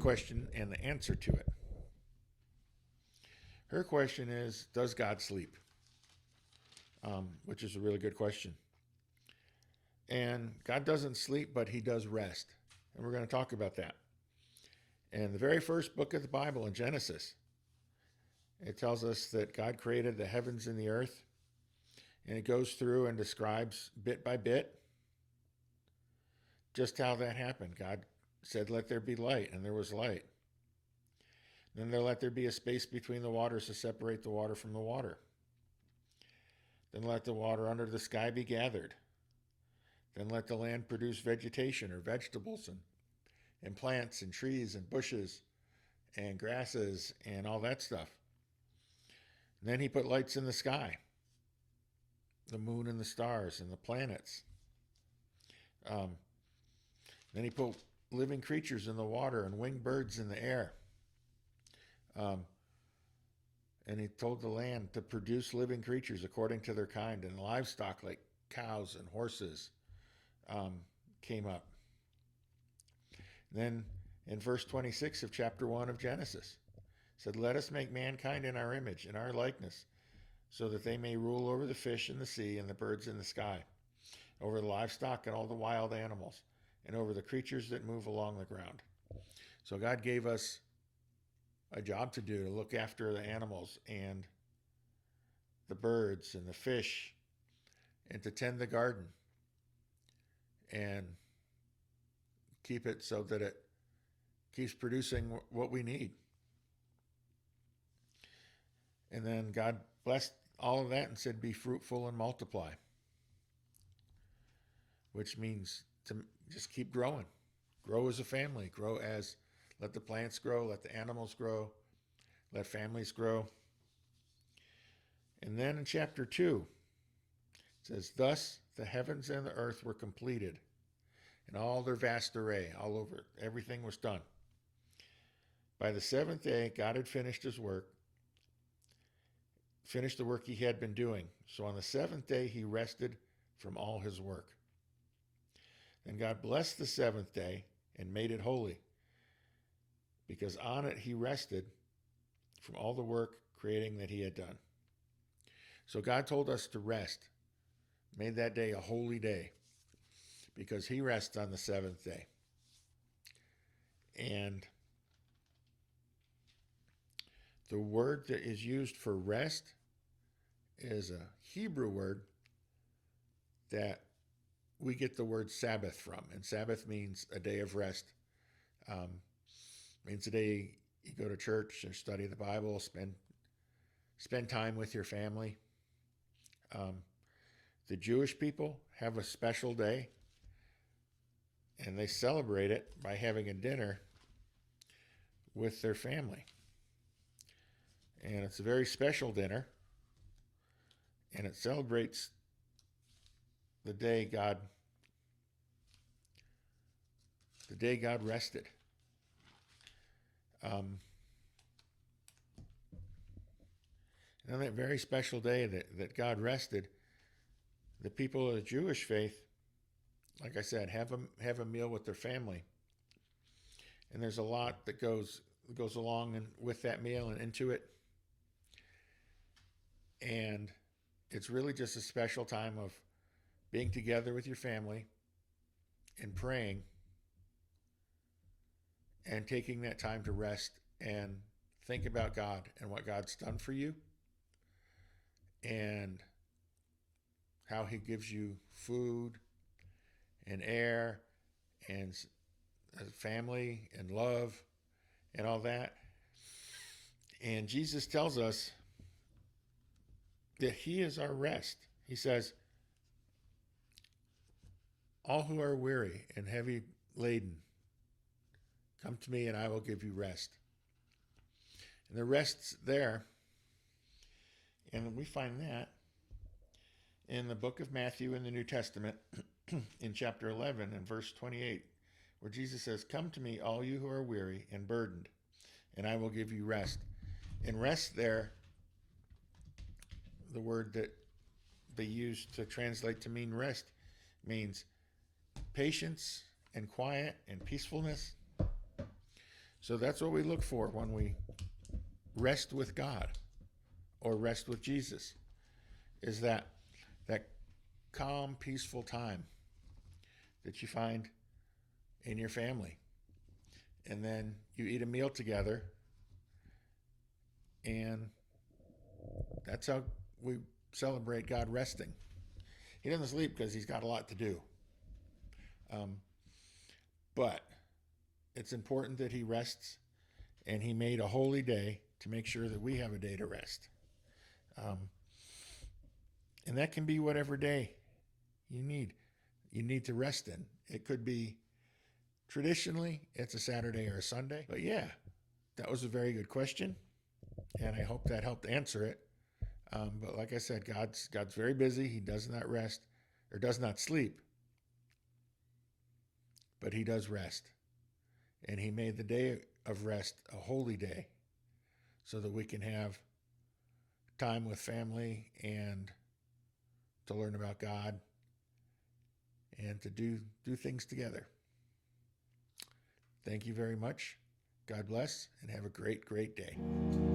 question and the answer to it. Her question is, does God sleep? Which is a really good question. And God doesn't sleep, but he does rest. And we're going to talk about that. And the very first book of the Bible in Genesis, it tells us that God created the heavens and the earth. And it goes through and describes bit by bit just how that happened. God said, let there be light, and there was light. Then there let there be a space between the waters to separate the water from the water. Then let the water under the sky be gathered. Then let the land produce vegetation or vegetables and plants and trees and bushes and grasses and all that stuff. And then he put lights in the sky, the moon and the stars and the planets. Then he put living creatures in the water and winged birds in the air. And he told the land to produce living creatures according to their kind, and livestock like cows and horses came up. Then in verse 26 of chapter 1 of Genesis, said, let us make mankind in our image, in our likeness, so that they may rule over the fish in the sea and the birds in the sky, over the livestock and all the wild animals, and over the creatures that move along the ground. So God gave us a job to do, to look after the animals and the birds and the fish, and to tend the garden and keep it so that it keeps producing what we need. And then God blessed all of that and said, be fruitful and multiply, which means to just keep growing. Grow as a family. Let the plants grow, let the animals grow, let families grow. And then in chapter 2, it says, thus the heavens and the earth were completed, in all their vast array, all over. Everything was done. By the seventh day, God had finished the work he had been doing. So on the seventh day, he rested from all his work. Then God blessed the seventh day and made it holy, because on it he rested from all the work creating that he had done. So God told us to rest, made that day a holy day, because he rests on the seventh day. And the word that is used for rest is a Hebrew word that we get the word Sabbath from. And Sabbath means a day of rest. Means a day you go to church or study the Bible, spend time with your family. The Jewish people have a special day, and they celebrate it by having a dinner with their family. And it's a very special dinner, and it celebrates the day God rested. And on that very special day that God rested, the people of the Jewish faith, like I said, have a meal with their family. And there's a lot that goes along with that meal and into it. And it's really just a special time of being together with your family and praying and taking that time to rest and think about God and what God's done for you and how he gives you food and air and family and love and all that. And Jesus tells us that he is our rest. He says, all who are weary and heavy laden, come to me and I will give you rest. And the rest's there. And we find that in the book of Matthew in the New Testament, in chapter 11 and verse 28, where Jesus says, come to me, all you who are weary and burdened, and I will give you rest. And rest there, the word that they use to translate to mean rest, means patience and quiet and peacefulness. So that's what we look for when we rest with God or rest with Jesus, is that calm, peaceful time that you find in your family. And then you eat a meal together, and that's how we celebrate God resting. He doesn't sleep because he's got a lot to do. But it's important that he rests, and he made a holy day to make sure that we have a day to rest. And that can be whatever day you need to rest in. It could be, traditionally, it's a Saturday or a Sunday. But yeah, that was a very good question, and I hope that helped answer it. But like I said, God's very busy. He does not rest or does not sleep, but he does rest. And he made the day of rest a holy day so that we can have time with family and to learn about God and to do things together. Thank you very much. God bless, and have a great, great day.